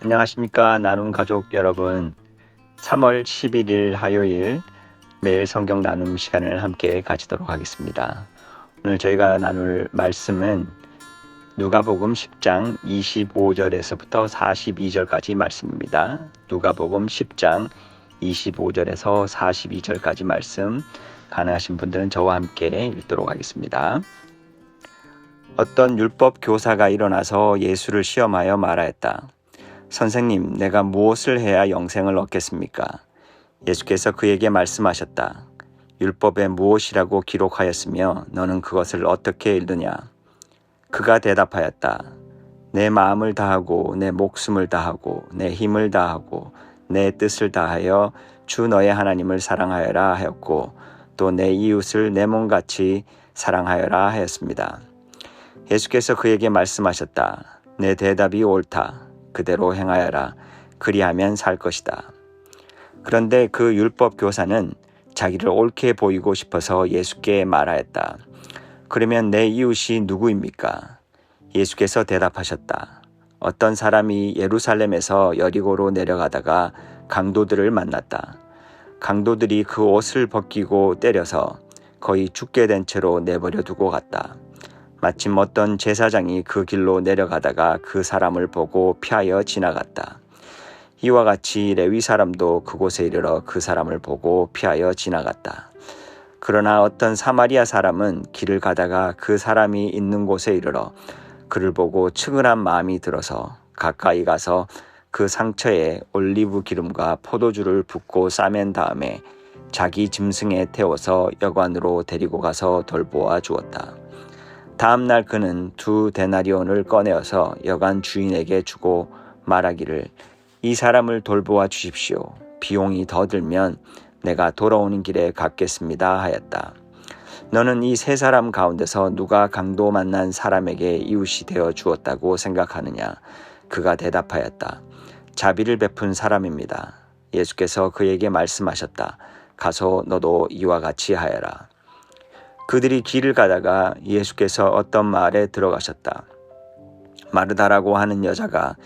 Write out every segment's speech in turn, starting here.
안녕하십니까. 나눔 가족 여러분. 3월 11일 화요일 매일 성경 나눔 시간을 함께 가지도록 하겠습니다. 오늘 저희가 나눌 말씀은 누가복음 10장 25절에서부터 42절까지 말씀입니다. 누가복음 10장 25절에서 42절까지 말씀, 가능하신 분들은 저와 함께 읽도록 하겠습니다. 어떤 율법 교사가 일어나서 예수를 시험하여 말하였다. 선생님, 내가 무엇을 해야 영생을 얻겠습니까? 예수께서 그에게 말씀하셨다. 율법에 무엇이라고 기록하였으며 너는 그것을 어떻게 읽느냐? 그가 대답하였다. 내 마음을 다하고 내 목숨을 다하고 내 힘을 다하고 내 뜻을 다하여 주 너의 하나님을 사랑하여라 하였고 또 내 이웃을 내 몸같이 사랑하여라 하였습니다. 예수께서 그에게 말씀하셨다. 내 대답이 옳다. 그대로 행하여라. 그리하면 살 것이다. 그런데 그 율법 교사는 자기를 옳게 보이고 싶어서 예수께 말하였다. 그러면 내 이웃이 누구입니까? 예수께서 대답하셨다. 어떤 사람이 예루살렘에서 여리고로 내려가다가 강도들을 만났다. 강도들이 그 옷을 벗기고 때려서 거의 죽게 된 채로 내버려 두고 갔다. 마침 어떤 제사장이 그 길로 내려가다가 그 사람을 보고 피하여 지나갔다. 이와 같이 레위 사람도 그곳에 이르러 그 사람을 보고 피하여 지나갔다. 그러나 어떤 사마리아 사람은 길을 가다가 그 사람이 있는 곳에 이르러 그를 보고 측은한 마음이 들어서 가까이 가서 그 상처에 올리브 기름과 포도주를 붓고 싸맨 다음에 자기 짐승에 태워서 여관으로 데리고 가서 돌보아 주었다. 다음 날 그는 2데나리온을 꺼내어서 여관 주인에게 주고 말하기를 이 사람을 돌보아 주십시오. 비용이 더 들면 내가 돌아오는 길에 갚겠습니다 하였다. 너는 이 세 사람 가운데서 누가 강도 만난 사람에게 이웃이 되어 주었다고 생각하느냐? 그가 대답하였다. 자비를 베푼 사람입니다. 예수께서 그에게 말씀하셨다. 가서 너도 이와 같이 하여라. 그들이 길을 가다가 예수께서 어떤 마을에 들어가셨다. 마르다라고 하는 여자가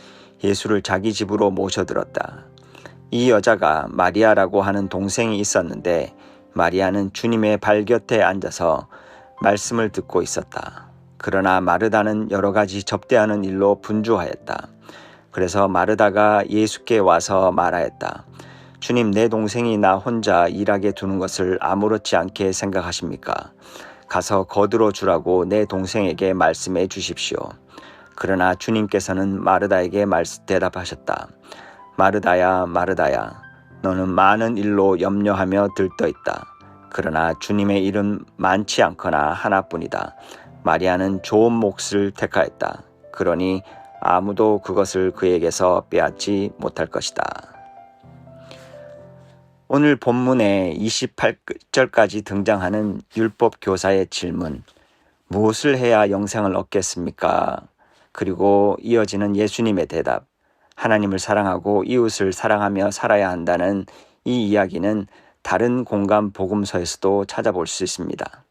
예수를 자기 집으로 모셔들었다. 이 여자가 마리아라고 하는 동생이 있었는데 마리아는 주님의 발 곁에 앉아서 말씀을 듣고 있었다. 그러나 마르다는 여러 가지 접대하는 일로 분주하였다. 그래서 마르다가 예수께 와서 말하였다. 주님, 내 동생이 나 혼자 일하게 두는 것을 아무렇지 않게 생각하십니까? 가서 거들어 주라고 내 동생에게 말씀해 주십시오. 그러나 주님께서는 마르다에게 대답하셨다. 마르다야, 마르다야, 너는 많은 일로 염려하며 들떠있다. 그러나 주님의 일은 많지 않거나 하나뿐이다. 마리아는 좋은 몫을 택하였다. 그러니 아무도 그것을 그에게서 빼앗지 못할 것이다. 오늘 본문의 28절까지 등장하는 율법 교사의 질문, 무엇을 해야 영생을 얻겠습니까? 그리고 이어지는 예수님의 대답, 하나님을 사랑하고 이웃을 사랑하며 살아야 한다는 이 이야기는 다른 공간 복음서에서도 찾아볼 수 있습니다.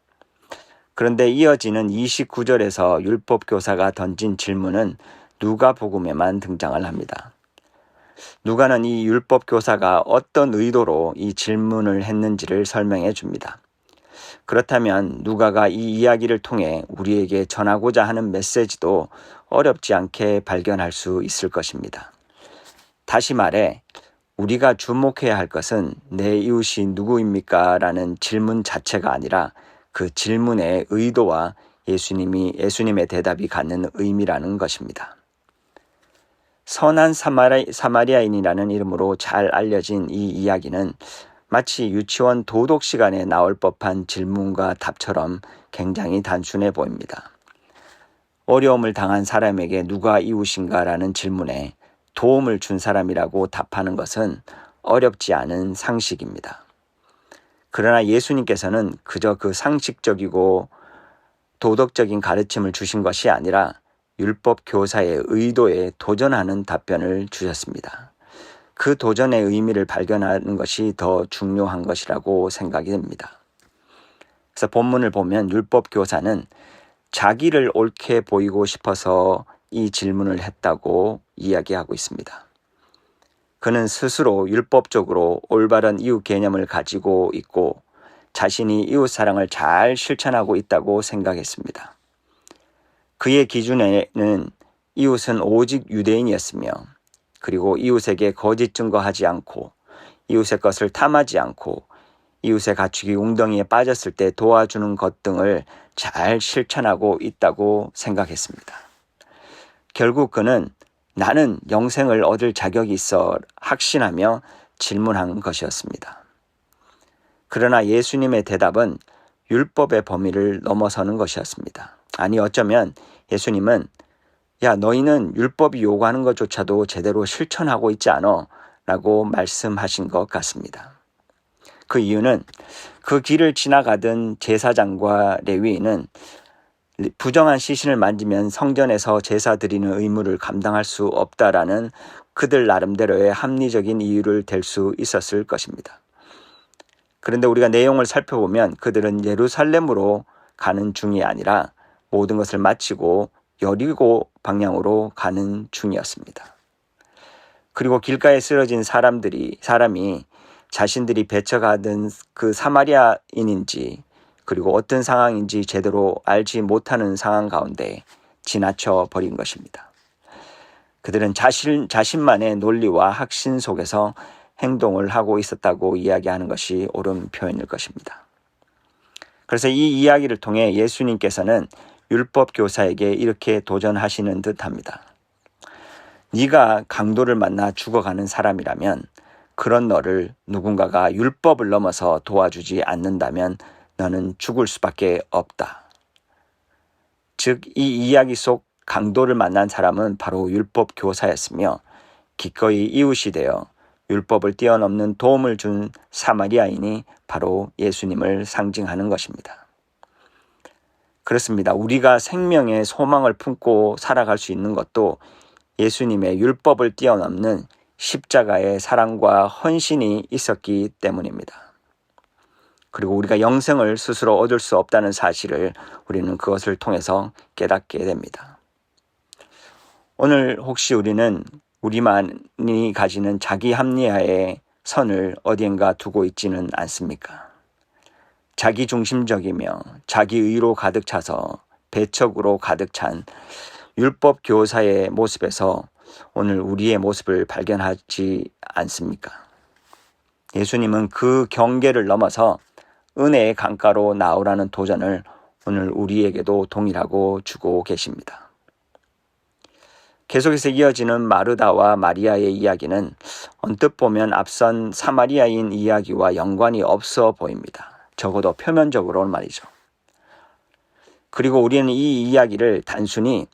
그런데 이어지는 29절에서 율법 교사가 던진 질문은 누가복음에만 등장을 합니다. 누가는 이 율법 교사가 어떤 의도로 이 질문을 했는지를 설명해 줍니다. 그렇다면 누가가 이 이야기를 통해 우리에게 전하고자 하는 메시지도 어렵지 않게 발견할 수 있을 것입니다. 다시 말해 우리가 주목해야 할 것은 내 이웃이 누구입니까? 라는 질문 자체가 아니라 그 질문의 의도와 예수님의 대답이 갖는 의미라는 것입니다. 선한 사마리아인이라는 이름으로 잘 알려진 이 이야기는 마치 유치원 도덕 시간에 나올 법한 질문과 답처럼 굉장히 단순해 보입니다. 어려움을 당한 사람에게 누가 이웃인가라는 질문에 도움을 준 사람이라고 답하는 것은 어렵지 않은 상식입니다. 그러나 예수님께서는 그저 그 상식적이고 도덕적인 가르침을 주신 것이 아니라 율법 교사의 의도에 도전하는 답변을 주셨습니다. 그 도전의 의미를 발견하는 것이 더 중요한 것이라고 생각이 듭니다. 그래서 본문을 보면 율법 교사는 자기를 옳게 보이고 싶어서 이 질문을 했다고 이야기하고 있습니다. 그는 스스로 율법적으로 올바른 이웃 개념을 가지고 있고 자신이 이웃 사랑을 잘 실천하고 있다고 생각했습니다. 그의 기준에는 이웃은 오직 유대인이었으며 그리고 이웃에게 거짓 증거하지 않고 이웃의 것을 탐하지 않고 이웃의 가축이 웅덩이에 빠졌을 때 도와주는 것 등을 잘 실천하고 있다고 생각했습니다. 결국 그는 나는 영생을 얻을 자격이 있어 확신하며 질문한 것이었습니다. 그러나 예수님의 대답은 율법의 범위를 넘어서는 것이었습니다. 아니 어쩌면 예수님은 야 너희는 율법이 요구하는 것조차도 제대로 실천하고 있지 않아 라고 말씀하신 것 같습니다. 그 이유는 그 길을 지나가던 제사장과 레위인은 부정한 시신을 만지면 성전에서 제사 드리는 의무를 감당할 수 없다라는 그들 나름대로의 합리적인 이유를 댈 수 있었을 것입니다. 그런데 우리가 내용을 살펴보면 그들은 예루살렘으로 가는 중이 아니라 모든 것을 마치고 여리고 방향으로 가는 중이었습니다. 그리고 길가에 쓰러진 사람이 자신들이 배쳐가던 그 사마리아인인지 그리고 어떤 상황인지 제대로 알지 못하는 상황 가운데 지나쳐 버린 것입니다. 그들은 자신만의 논리와 확신 속에서 행동을 하고 있었다고 이야기하는 것이 옳은 표현일 것입니다. 그래서 이 이야기를 통해 예수님께서는 율법 교사에게 이렇게 도전하시는 듯합니다. 네가 강도를 만나 죽어가는 사람이라면 그런 너를 누군가가 율법을 넘어서 도와주지 않는다면 너는 죽을 수밖에 없다. 즉, 이 이야기 속 강도를 만난 사람은 바로 율법 교사였으며 기꺼이 이웃이 되어 율법을 뛰어넘는 도움을 준 사마리아인이 바로 예수님을 상징하는 것입니다. 그렇습니다. 우리가 생명의 소망을 품고 살아갈 수 있는 것도 예수님의 율법을 뛰어넘는 십자가의 사랑과 헌신이 있었기 때문입니다. 그리고 우리가 영생을 스스로 얻을 수 없다는 사실을 우리는 그것을 통해서 깨닫게 됩니다. 오늘 혹시 우리는 우리만이 가지는 자기 합리화의 선을 어디엔가 두고 있지는 않습니까? 자기 중심적이며 자기 의로 가득 차서 배척으로 가득 찬 율법 교사의 모습에서 오늘 우리의 모습을 발견하지 않습니까? 예수님은 그 경계를 넘어서 은혜의 강가로 나오라는 도전을 오늘 우리에게도 동일하고 주고 계십니다. 계속해서 이어지는 마르다와 마리아의 이야기는 언뜻 보면 앞선 사마리아인 이야기와 연관이 없어 보입니다. 적어도 표면적으로는 말이죠. 그리고 우리는 이 이야기를 단순히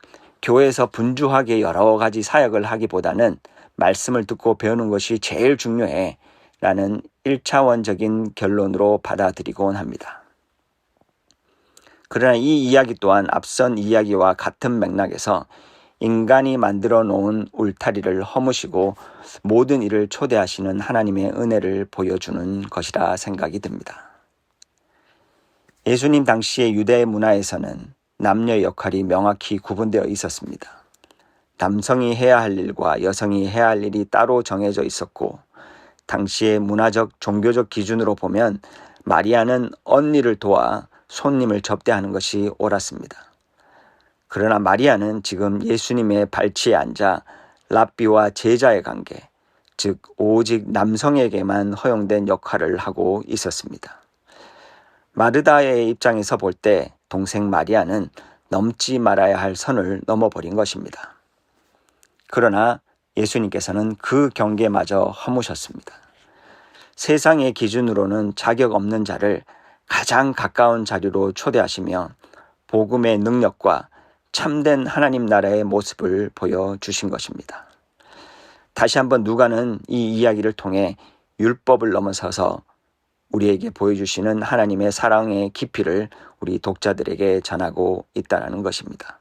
교회에서 분주하게 여러 가지 사역을 하기보다는 말씀을 듣고 배우는 것이 제일 중요해 라는 1차원적인 결론으로 받아들이곤 합니다. 그러나 이 이야기 또한 앞선 이야기와 같은 맥락에서 인간이 만들어 놓은 울타리를 허무시고 모든 일을 초대하시는 하나님의 은혜를 보여주는 것이라 생각이 듭니다. 예수님 당시의 유대 문화에서는 남녀의 역할이 명확히 구분되어 있었습니다. 남성이 해야 할 일과 여성이 해야 할 일이 따로 정해져 있었고 당시의 문화적 종교적 기준으로 보면 마리아는 언니를 도와 손님을 접대하는 것이 옳았습니다. 그러나 마리아는 지금 예수님의 발치에 앉아 랍비와 제자의 관계, 즉 오직 남성에게만 허용된 역할을 하고 있었습니다. 마르다의 입장에서 볼 때 동생 마리아는 넘지 말아야 할 선을 넘어버린 것입니다. 그러나 예수님께서는 그 경계마저 허무셨습니다. 세상의 기준으로는 자격 없는 자를 가장 가까운 자리로 초대하시며 복음의 능력과 참된 하나님 나라의 모습을 보여주신 것입니다. 다시 한번 누가는 이 이야기를 통해 율법을 넘어서서 우리에게 보여주시는 하나님의 사랑의 깊이를 우리 독자들에게 전하고 있다는 것입니다.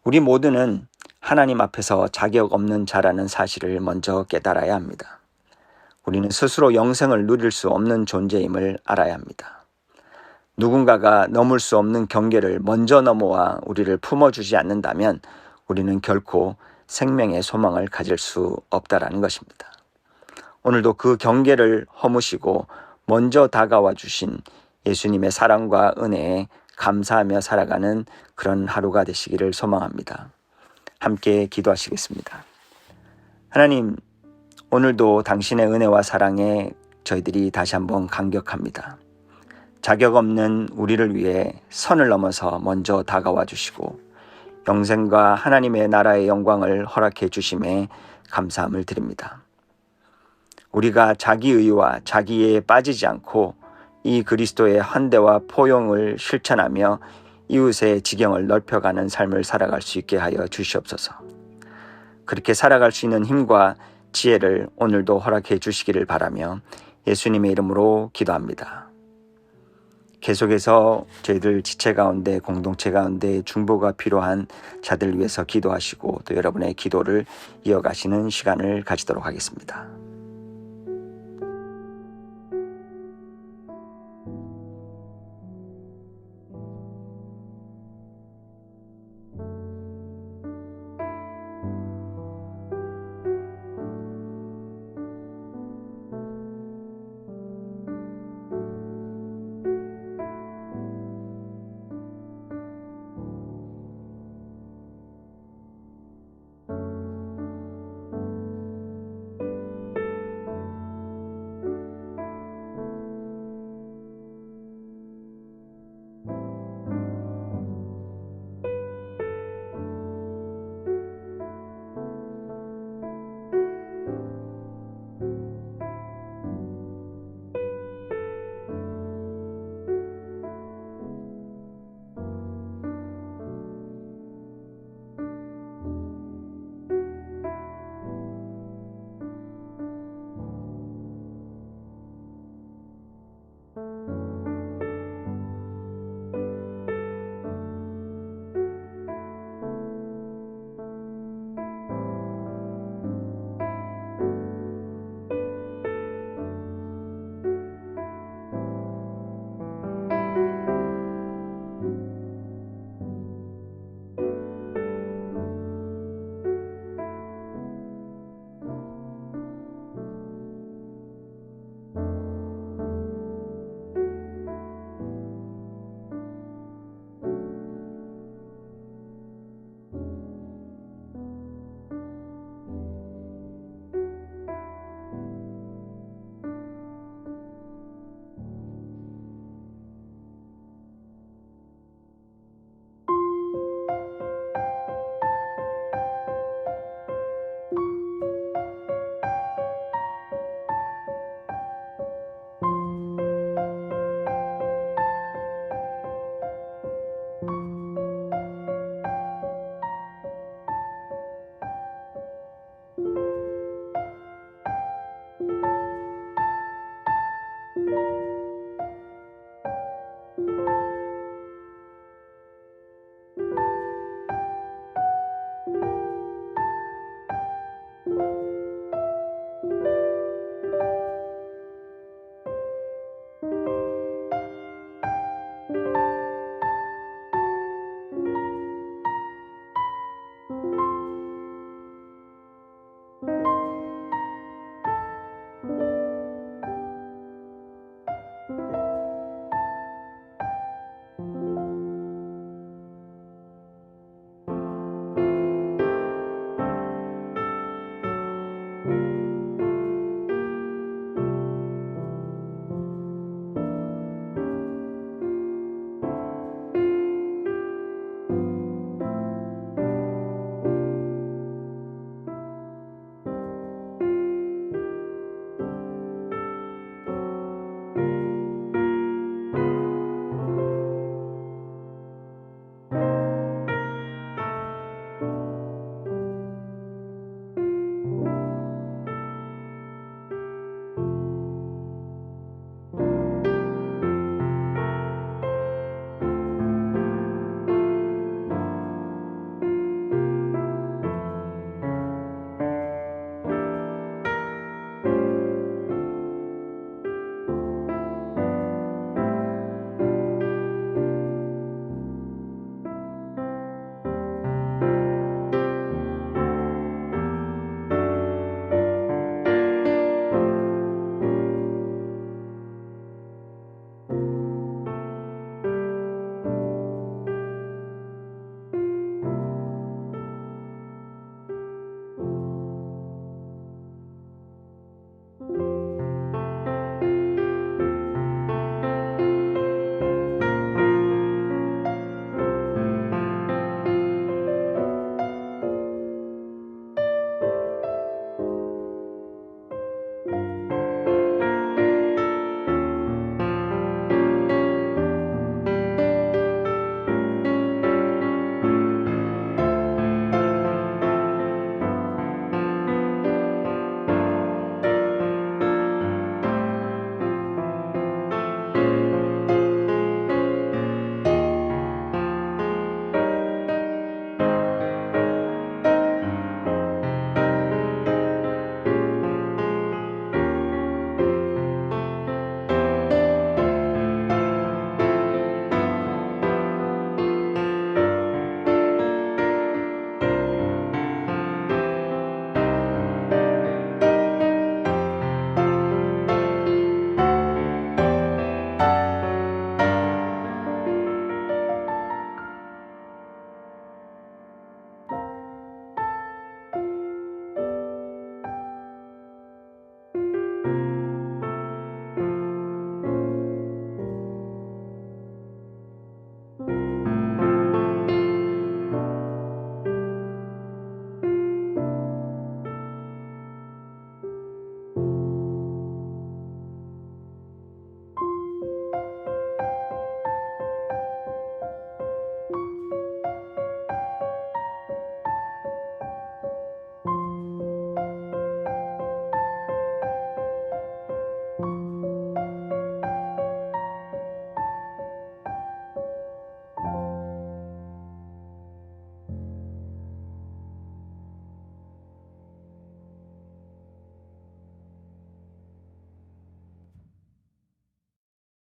우리 모두는 하나님 앞에서 자격 없는 자라는 사실을 먼저 깨달아야 합니다. 우리는 스스로 영생을 누릴 수 없는 존재임을 알아야 합니다. 누군가가 넘을 수 없는 경계를 먼저 넘어와 우리를 품어주지 않는다면 우리는 결코 생명의 소망을 가질 수 없다라는 것입니다. 오늘도 그 경계를 허무시고 먼저 다가와 주신 예수님의 사랑과 은혜에 감사하며 살아가는 그런 하루가 되시기를 소망합니다. 함께 기도하시겠습니다. 하나님, 오늘도 당신의 은혜와 사랑에 저희들이 다시 한번 감격합니다. 자격 없는 우리를 위해 선을 넘어서 먼저 다가와 주시고 영생과 하나님의 나라의 영광을 허락해 주심에 감사함을 드립니다. 우리가 자기의와 자기에 빠지지 않고 이 그리스도의 헌대와 포용을 실천하며 이웃의 지경을 넓혀가는 삶을 살아갈 수 있게 하여 주시옵소서. 그렇게 살아갈 수 있는 힘과 지혜를 오늘도 허락해 주시기를 바라며 예수님의 이름으로 기도합니다. 계속해서 저희들 지체 가운데 공동체 가운데 중보가 필요한 자들 위해서 기도하시고 또 여러분의 기도를 이어가시는 시간을 가지도록 하겠습니다.